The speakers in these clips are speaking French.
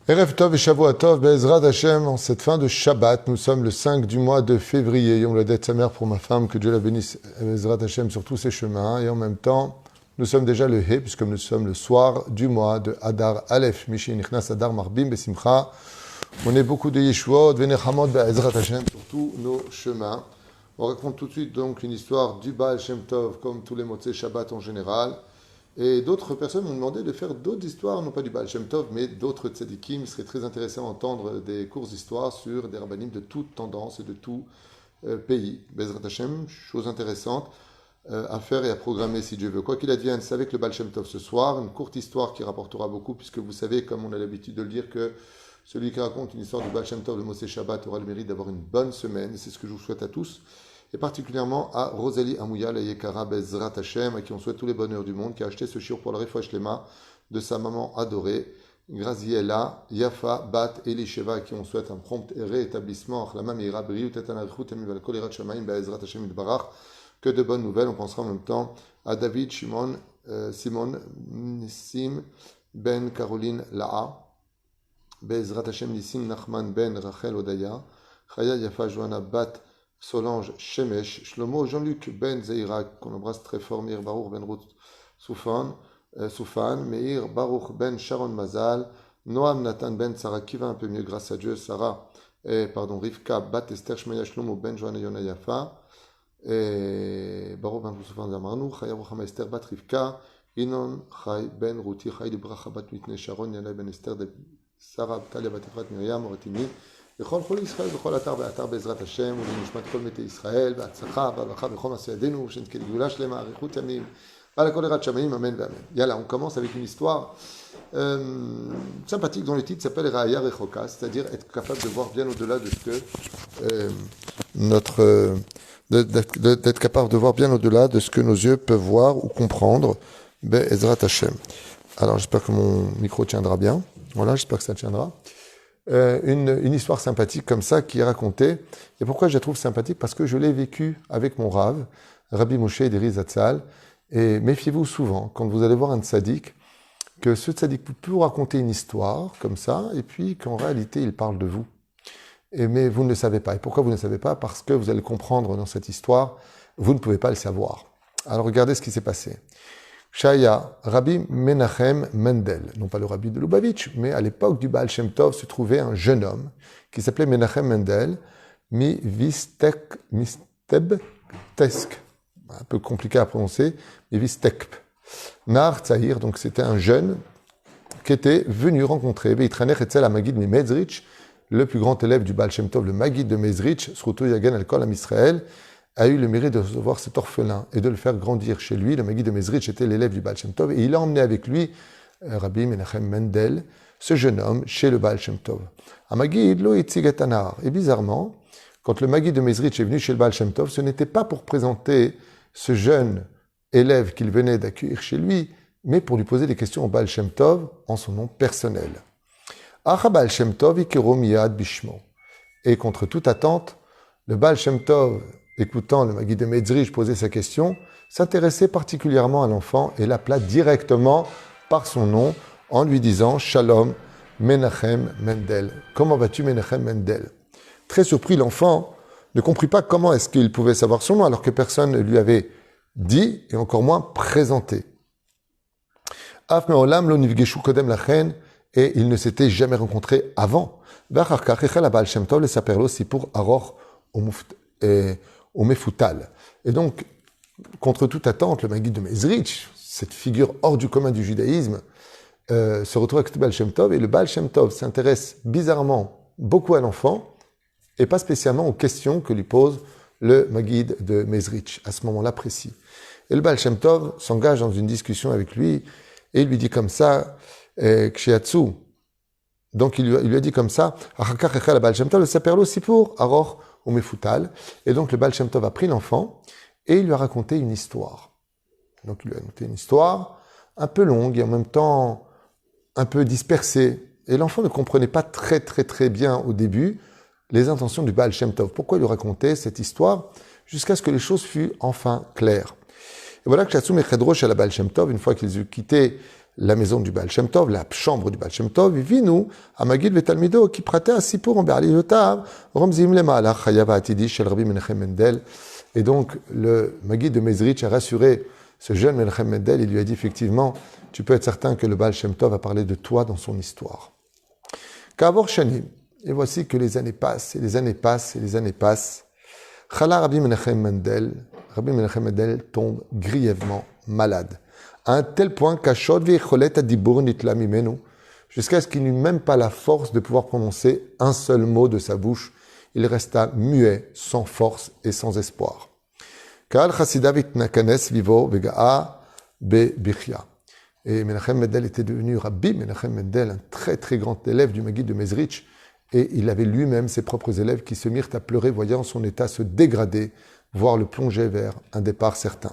Erev Tov et Shavua Tov, Be'ezrat Hashem, en cette fin de Shabbat, nous sommes le 5 du mois de février. Yom Ladet Samer pour ma femme, que Dieu la bénisse, Be'ezrat Hashem, sur tous ses chemins. Et en même temps, nous sommes déjà le He, puisque nous sommes le soir du mois de Adar Aleph, Mishi Nichnas Adar Marbim Besimcha. On est beaucoup de Yeshuot, Venerhamot Be'ezrat Hashem, sur tous nos chemins. On raconte tout de suite donc une histoire du Baal Shem Tov, comme tous les Motzei Shabbat en général. Et d'autres personnes m'ont demandé de faire d'autres histoires, non pas du Baal Shem Tov, mais d'autres tzadikim. Il serait très intéressant d'entendre des courses d'histoire sur des rabbanim de toute tendance et de tout pays. Bezrat Hashem, chose intéressante à faire et à programmer si Dieu veut. Quoi qu'il advienne, c'est avec le Baal Shem Tov ce soir, une courte histoire qui rapportera beaucoup, puisque vous savez, comme on a l'habitude de le dire, que celui qui raconte une histoire du Baal Shem Tov, le Motzei Shabbat, aura le mérite d'avoir une bonne semaine. Et c'est ce que je vous souhaite à tous. Et particulièrement à Rosalie Amouya, la Yekara Bezrat Hashem, à qui on souhaite tous les bonheurs du monde, qui a acheté ce shiur pour le Refouach Lema de sa maman adorée, Graziella, Yafa, Bat, Elisheva, à qui on souhaite un prompt réétablissement, Achlama Meira, Briut, Etanarichut, Emival Kolerat Shamaim, Bezrat Hashem Idbarach, que de bonnes nouvelles. On pensera en même temps à David, Simon, Nissim, Ben Caroline Laa, Bezrat Hashem Nissim, Nachman, Ben Rachel Odaya, Chaya Yafa, Johanna, Bat, Solange Shemesh, Shlomo Jean-Luc Ben Zeira, qu'on embrasse très fort, Meir Baruch Ben Ruth Soufan, Meir Baruch Ben Sharon Mazal, Noam Nathan Ben Sarah, qui va un peu mieux grâce à Dieu, Rivka Bat Esther Shmaya Shlomo Ben Johanna Yona Yafa, Baruch Ben Ruth Soufan Zamarnu, Chaya Ruchama Esther Bat Rivka, Inon Chai Ben Ruti, Chai de Bracha Bat Mitne Sharon, Yana Ben Esther de Sarah Talia Bat Efrat Miriam, Oratimi, בכל כל ישראל, בכל אתר ואתר בעזרת השם, ולנשמת כל מתי ישראל, בהצלחה, בהברכה, בכל מעשה ידינו, שנזכה לגאולה שלמה, אריכות ימים, ועל הכל יראת שמיים, amen, amen. Yalla, on commence avec une histoire sympathique dont le titre s'appelle Ra'aya Rechoka, c'est-à-dire être capable de voir bien au-delà de ce que d'être capable de voir bien au-delà de ce que nos yeux peuvent voir ou comprendre, Be'ezrat Hashem. Alors j'espère que mon micro tiendra bien. Voilà, j'espère que ça tiendra. Une histoire sympathique comme ça qui est racontée. Et pourquoi je la trouve sympathique? Parce que je l'ai vécue avec mon Rav, Rabbi Moshe Ederi Zatzal. Et méfiez-vous souvent, quand vous allez voir un tzaddik, que ce tzaddik peut vous raconter une histoire comme ça, et puis qu'en réalité, il parle de vous. Mais vous ne le savez pas. Et pourquoi vous ne le savez pas? Parce que vous allez comprendre dans cette histoire, vous ne pouvez pas le savoir. Alors regardez ce qui s'est passé. Shaya, Rabbi Menachem Mendel, non pas le Rabbi de Lubavitch, mais à l'époque du Baal Shem Tov se trouvait un jeune homme qui s'appelait Menachem Mendel, Mistebtesk, un peu compliqué à prononcer, Mistebtesk, Nar Tzahir, donc c'était un jeune qui était venu rencontrer Beitraner Etzel Amagid Mezrich, le plus grand élève du Baal Shem Tov, le Magid de Mezrich, Sruto Yagen Al-Kol Am Israël, a eu le mérite de recevoir cet orphelin et de le faire grandir chez lui. Le Magid de Mezrich était l'élève du Baal Shem Tov et il a emmené avec lui Rabbi Menachem Mendel, ce jeune homme, chez le Baal Shem Tov. A Magid lo itzig et anar. Et bizarrement, quand le Magid de Mezrich est venu chez le Baal Shem Tov, ce n'était pas pour présenter ce jeune élève qu'il venait d'accueillir chez lui, mais pour lui poser des questions au Baal Shem Tov en son nom personnel. Acha Baal Shem Tov ikero miyad bishmo. Et contre toute attente, le Baal Shem Tov, écoutant le Magid de Mezrich poser sa question, s'intéressait particulièrement à l'enfant et l'appela directement par son nom en lui disant « Shalom, Menachem Mendel ». « Comment vas-tu, Menachem Mendel ?» Très surpris, l'enfant ne comprit pas comment est-ce qu'il pouvait savoir son nom alors que personne ne lui avait dit et encore moins présenté. « Af me'olam lo nifgeshu kodem lachen » et ils ne s'étaient jamais rencontrés avant. « V'achar kach echel ha-Baal Shem Tov lesaper lo sipur aroch au Mefoutal. Et donc, contre toute attente, le Magid de Mezrich, cette figure hors du commun du judaïsme, se retrouve avec le Baal Shem Tov, et le Baal Shem Tov s'intéresse bizarrement beaucoup à l'enfant, et pas spécialement aux questions que lui pose le Magid de Mezrich, à ce moment-là précis. Et le Baal Shem Tov s'engage dans une discussion avec lui, et il lui dit comme ça, Kshiatsu. Donc il lui a dit comme ça, Achakach echel Baal Shem Tov, le saperlo sipur aroch au Mefoutal. Et donc le Baal Shem Tov a pris l'enfant et il lui a raconté une histoire. Donc il lui a raconté une histoire un peu longue et en même temps un peu dispersé. Et l'enfant ne comprenait pas très bien au début les intentions du Baal Shem Tov. Pourquoi il lui racontait cette histoire jusqu'à ce que les choses fussent enfin claires. Et voilà que Shatsum et Chedrosh à la Baal Shem Tov, une fois qu'ils eurent quitté la maison du Baal Shem Tov, la chambre du Baal Shem Tov, ils vinu à Magid Vetalmido qui pratait à Sipur en Berliyotav, Romzim Lema, Chayava Atidi, Shel Rabbi Menachem Mendel. Et donc, le Magid de Mezrich a rassuré ce jeune Menachem Mendel. Il lui a dit effectivement, tu peux être certain que le Baal Shem Tov a parlé de toi dans son histoire. Kavor Shanim. Et voici que les années passent, et les années passent, et les années passent. Chala Rabbi Menachem Mendel tombe grièvement malade. À un tel point qu'Ashod v'Echolet adibur nitla mimenu, jusqu'à ce qu'il n'eut même pas la force de pouvoir prononcer un seul mot de sa bouche. Il resta muet, sans force et sans espoir. Ka'al chassidav itnakanes vivo vega'a bebichya. Et Menachem Mendel était devenu Rabbi Menachem Mendel, un très grand élève du Maggid de Mezrich, et il avait lui-même ses propres élèves qui se mirent à pleurer voyant son état se dégrader, voire le plonger vers un départ certain.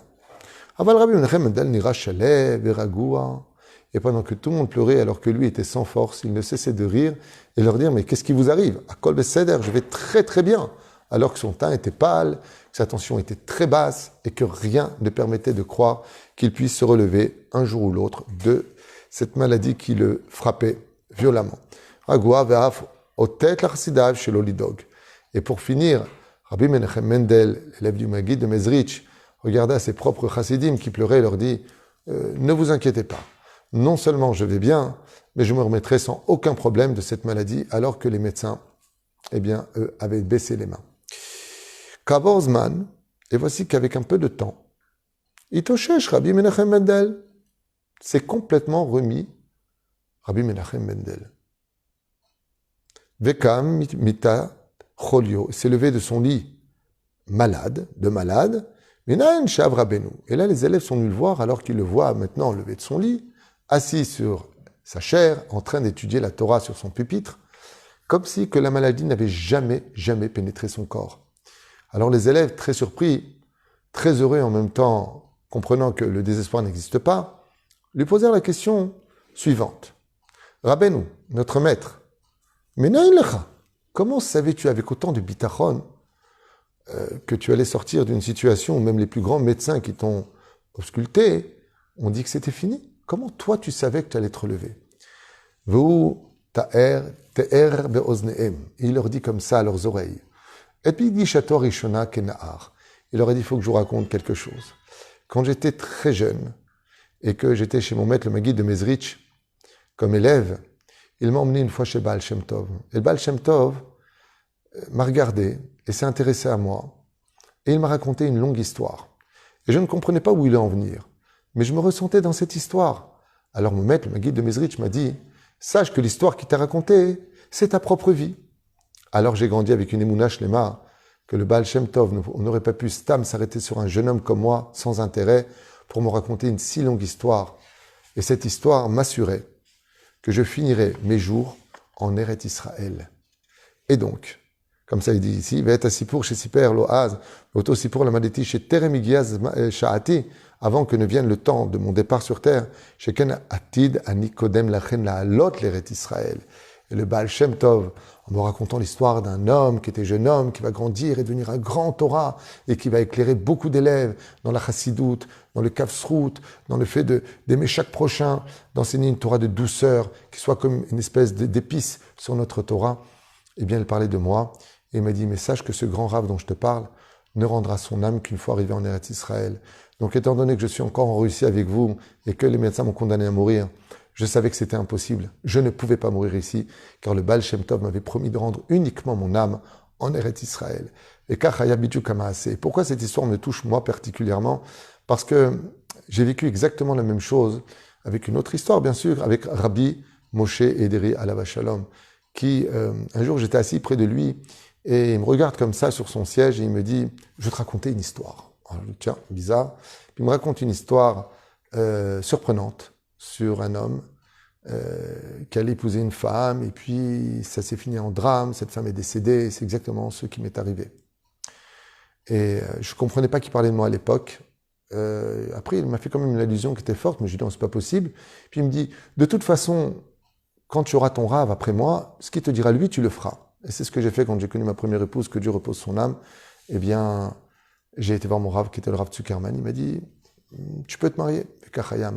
Aval Rabbi Menachem Mendel nira shalev veragoua. Et pendant que tout le monde pleurait alors que lui était sans force, il ne cessait de rire et leur dire « Mais qu'est-ce qui vous arrive ? À Kol Beseder, je vais très bien !» Alors que son teint était pâle, que sa tension était très basse et que rien ne permettait de croire qu'il puisse se relever un jour ou l'autre de cette maladie qui le frappait violemment. Ragoua ve'af otet l'achsidav chez l'olidog. Et pour finir, Rabbi Menachem Mendel, l'élève du Maggid de Mezrich, regarda ses propres chassidim qui pleuraient et leur dit « Ne vous inquiétez pas. Non seulement je vais bien, mais je me remettrai sans aucun problème de cette maladie, alors que les médecins, eux, avaient baissé les mains. » Kaborzman, et voici qu'avec un peu de temps, Itoshesh Rabbi Menachem Mendel s'est complètement remis, Rabbi Menachem Mendel. Vekam mita cholio, s'est levé de son lit malade, Minaen shav Rabbeinu. Et là, les élèves sont venus le voir, alors qu'ils le voient maintenant levé de son lit, assis sur sa chaire, en train d'étudier la Torah sur son pupitre, comme si que la maladie n'avait jamais pénétré son corps. Alors les élèves, très surpris, très heureux en même temps, comprenant que le désespoir n'existe pas, lui posèrent la question suivante. Rabbeinu, notre maître, Menaïn lecha, comment savais-tu avec autant de bitachon que tu allais sortir d'une situation où même les plus grands médecins qui t'ont ausculté ont dit que c'était fini? Comment toi tu savais que tu allais te relever? Il leur dit comme ça à leurs oreilles. Il leur a dit, il faut que je vous raconte quelque chose. Quand j'étais très jeune et que j'étais chez mon maître, le Maggid de Mezrich, comme élève, il m'a emmené une fois chez Baal Shem Tov. Et le Baal Shem Tov m'a regardé et s'est intéressé à moi. Et il m'a raconté une longue histoire. Et je ne comprenais pas où il allait en venir. Mais je me ressentais dans cette histoire. Alors mon maître, le Maggid de Mezrich, m'a dit « Sache que l'histoire qu'il t'a racontée, c'est ta propre vie. » Alors j'ai grandi avec une émouna shlema, que le Baal Shem Tov n'aurait pas pu stam s'arrêter sur un jeune homme comme moi, sans intérêt, pour me raconter une si longue histoire. Et cette histoire m'assurait que je finirais mes jours en Eretz Israël. Et donc, comme ça il dit ici, Ve'et asipur chez Siper lo'az, Ve'oto sipur lamadeti chez Terem igiaz sha'ati, avant que ne vienne le temps de mon départ sur terre, Sheken atid ani kodem lachen la'alot l'Eretz Israël. Et le Baal Shem Tov, en me racontant l'histoire d'un homme qui était jeune homme, qui va grandir et devenir un grand Torah, et qui va éclairer beaucoup d'élèves dans la chassidoute, dans le kavsrout, dans le fait d'aimer chaque prochain, d'enseigner une Torah de douceur, qui soit comme une espèce d'épice sur notre Torah. Eh bien, il parlait de moi, et il m'a dit, mais sache que ce grand Rav dont je te parle ne rendra son âme qu'une fois arrivé en Eretz Israël. Donc, étant donné que je suis encore en Russie avec vous, et que les médecins m'ont condamné à mourir, je savais que c'était impossible. Je ne pouvais pas mourir ici, car le Baal Shem Tov m'avait promis de rendre uniquement mon âme en Eretz Israël. Et Kachaya Bidou Kamaase. Pourquoi cette histoire me touche moi particulièrement? Parce que j'ai vécu exactement la même chose avec une autre histoire, bien sûr, avec Rabbi Moshe Ederi Alav Shalom, qui, un jour, j'étais assis près de lui, et il me regarde comme ça sur son siège, et il me dit, je vais te raconter une histoire. Alors, je dis, tiens, bizarre. Puis il me raconte une histoire surprenante sur un homme qui allait épouser une femme, et puis ça s'est fini en drame, cette femme est décédée, et c'est exactement ce qui m'est arrivé. Et je ne comprenais pas qu'il parlait de moi à l'époque. Après, il m'a fait quand même une allusion qui était forte, mais je lui ai dit non, c'est pas possible. Puis il me dit, de toute façon, quand tu auras ton rave après moi, ce qu'il te dira lui, tu le feras. Et c'est ce que j'ai fait quand j'ai connu ma première épouse, que Dieu repose son âme. Eh bien, j'ai été voir mon rave, qui était le rave Zuckerman. Il m'a dit, tu peux te marier.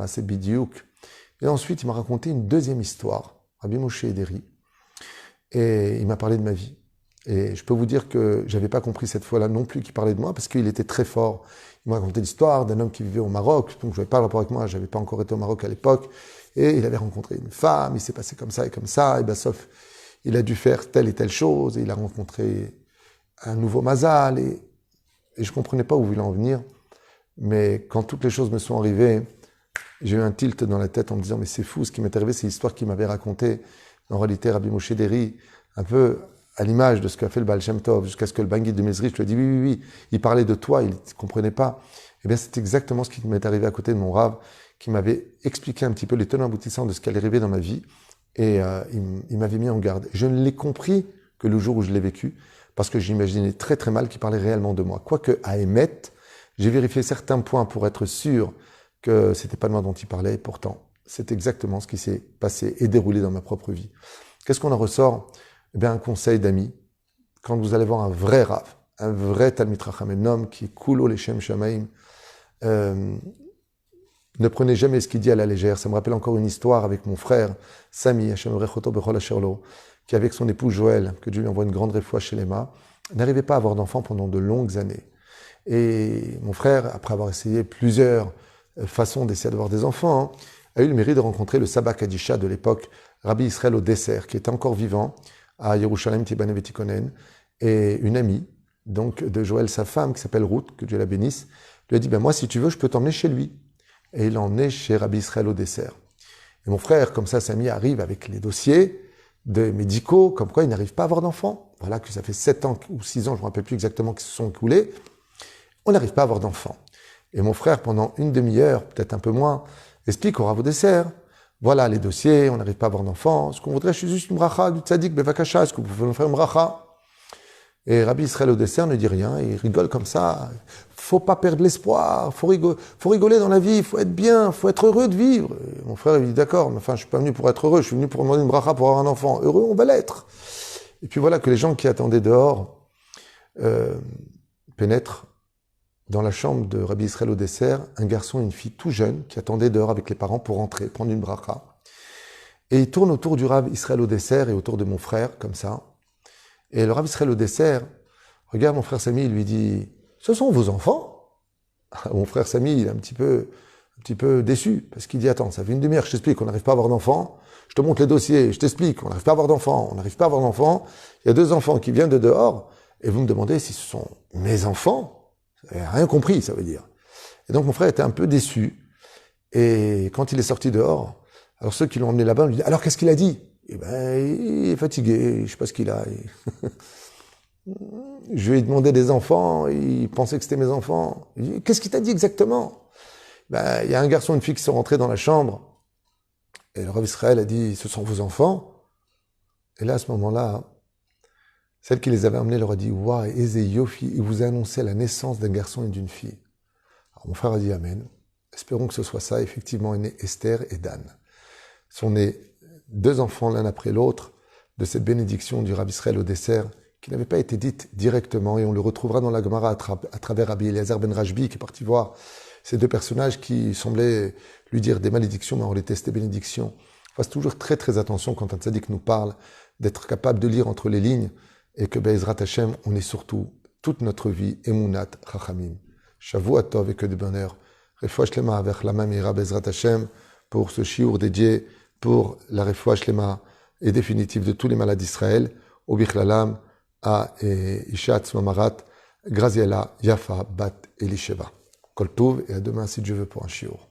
C'est bidiouk. Et ensuite, il m'a raconté une deuxième histoire, Rabbi Moshe Ederi. Et il m'a parlé de ma vie. Et je peux vous dire que j'avais pas compris cette fois-là non plus qu'il parlait de moi, parce qu'il était très fort. Il m'a raconté l'histoire d'un homme qui vivait au Maroc, donc je n'avais pas le rapport avec moi, j'avais pas encore été au Maroc à l'époque, et il avait rencontré une femme, il s'est passé comme ça, et ben sauf, il a dû faire telle et telle chose, et il a rencontré un nouveau mazal, et je comprenais pas où il voulait en venir, mais quand toutes les choses me sont arrivées, j'ai eu un tilt dans la tête en me disant, mais c'est fou, ce qui m'est arrivé, c'est l'histoire qu'il m'avait racontée, en réalité, Rabbi Moshe Ederi, un peu à l'image de ce qu'a fait le Baal Shem Tov, jusqu'à ce que le Bangui de Mezrich lui a dit oui, il parlait de toi, il ne comprenait pas. Eh bien, c'est exactement ce qui m'est arrivé à côté de mon Rav, qui m'avait expliqué un petit peu les tenants aboutissants de ce qui allait arriver dans ma vie, et il m'avait mis en garde. Je ne l'ai compris que le jour où je l'ai vécu, parce que j'imaginais très très mal qu'il parlait réellement de moi. Quoique, à Emet, j'ai vérifié certains points pour être sûr que c'était pas de moi dont il parlait, et pourtant, c'est exactement ce qui s'est passé et déroulé dans ma propre vie. Qu'est-ce qu'on en ressort ? Eh bien, un conseil d'amis, quand vous allez voir un vrai Rav, un vrai Talmid Chacham, un homme qui est kulo leshem shamaim, ne prenez jamais ce qu'il dit à la légère. Ça me rappelle encore une histoire avec mon frère, Sami, Hashem Rechoto Bechol Asherlo, qui avec son épouse Joël, que Dieu lui envoie une grande réfoua chez Lema, n'arrivait pas à avoir d'enfants pendant de longues années. Et mon frère, après avoir essayé plusieurs façons d'essayer d'avoir des enfants, a eu le mérite de rencontrer le Sabba Kadisha de l'époque, Rabbi Israël Odesser, qui était encore vivant, à Yerushalayim Tibane Vetikonen, et une amie donc de Joël, sa femme, qui s'appelle Ruth, que Dieu la bénisse, lui a dit, moi, si tu veux, je peux t'emmener chez lui. Et il l'emmenait chez Rabbi Israël Odesser. Et mon frère, comme ça, Samy arrive avec les dossiers de médicaux, comme quoi il n'arrive pas à avoir d'enfants. Voilà que ça fait 7 ans ou 6 ans, je ne me rappelle plus exactement, qui se sont écoulés. On n'arrive pas à avoir d'enfants. Et mon frère, pendant une demi-heure, peut-être un peu moins, explique au Rav Odesser, voilà les dossiers, on n'arrive pas à avoir d'enfants. Ce qu'on voudrait, c'est juste une bracha du tzaddik, bevakasha, est-ce que vous pouvez nous faire une bracha? Et Rabbi Israël Odesser ne dit rien, il rigole comme ça. Faut pas perdre l'espoir, faut rigoler dans la vie, faut être bien, faut être heureux de vivre. Et mon frère, il dit d'accord, mais enfin, je suis pas venu pour être heureux, je suis venu pour demander une bracha pour avoir un enfant. Heureux, on va l'être. Et puis voilà que les gens qui attendaient dehors pénètrent dans la chambre de Rabbi Israël Odesser, un garçon et une fille tout jeunes qui attendaient dehors avec les parents pour rentrer, prendre une bracha. Et ils tournent autour du Rabbi Israël Odesser et autour de mon frère, comme ça. Et le Rabbi Israël Odesser regarde mon frère Samy, il lui dit « Ce sont vos enfants ?» Mon frère Samy, il est un petit peu déçu, parce qu'il dit « Attends, ça fait une demi-heure que je t'explique, on n'arrive pas à avoir d'enfants. Je te montre les dossiers, je t'explique, on n'arrive pas à avoir d'enfants, on n'arrive pas à avoir d'enfants. Il y a 2 enfants qui viennent de dehors, et vous me demandez si ce sont mes enfants. » Vous n'avez rien compris, ça veut dire. Et donc mon frère était un peu déçu. Et quand il est sorti dehors, alors ceux qui l'ont emmené là-bas lui disent « Alors qu'est-ce qu'il a dit ?» Eh ben, il est fatigué, je ne sais pas ce qu'il a. Je lui ai demandé des enfants, il pensait que c'était mes enfants. Il dit « Qu'est-ce qu'il t'a dit exactement ?» Ben, il y a un garçon et une fille qui sont rentrés dans la chambre. Et le Rav Israël a dit « Ce sont vos enfants ?» Et là, à ce moment-là, celle qui les avait emmenés leur a dit « Waouh, Eze Yofi, il vous a annoncé la naissance d'un garçon et d'une fille. » Alors mon frère a dit « Amen. Espérons que ce soit ça. » Effectivement, est né Esther et Dan. Sont nés 2 enfants l'un après l'autre de cette bénédiction du Rabbi Israël Odesser qui n'avait pas été dite directement, et on le retrouvera dans la Gemara à travers Rabbi Eliezer ben Rajbi qui est parti voir ces 2 personnages qui semblaient lui dire des malédictions, mais en réalité c'était bénédictions. Fasse toujours très très attention quand un tzaddik nous parle, d'être capable de lire entre les lignes, et que Be'ezrat Hashem, on est surtout toute notre vie Emunat Chachamim. Shavua Tov et que de bonheur. Refoua Shlema avec la Mamira Be'ezrat Hashem pour ce shiur dédié pour la refoua shlema et définitive de tous les malades d'Israël, au Bichlalam, à Ishat Mamarat, Graziella, Yafa, Bat Elisheva. Kol Tov, et à demain si Dieu veut pour un shiur.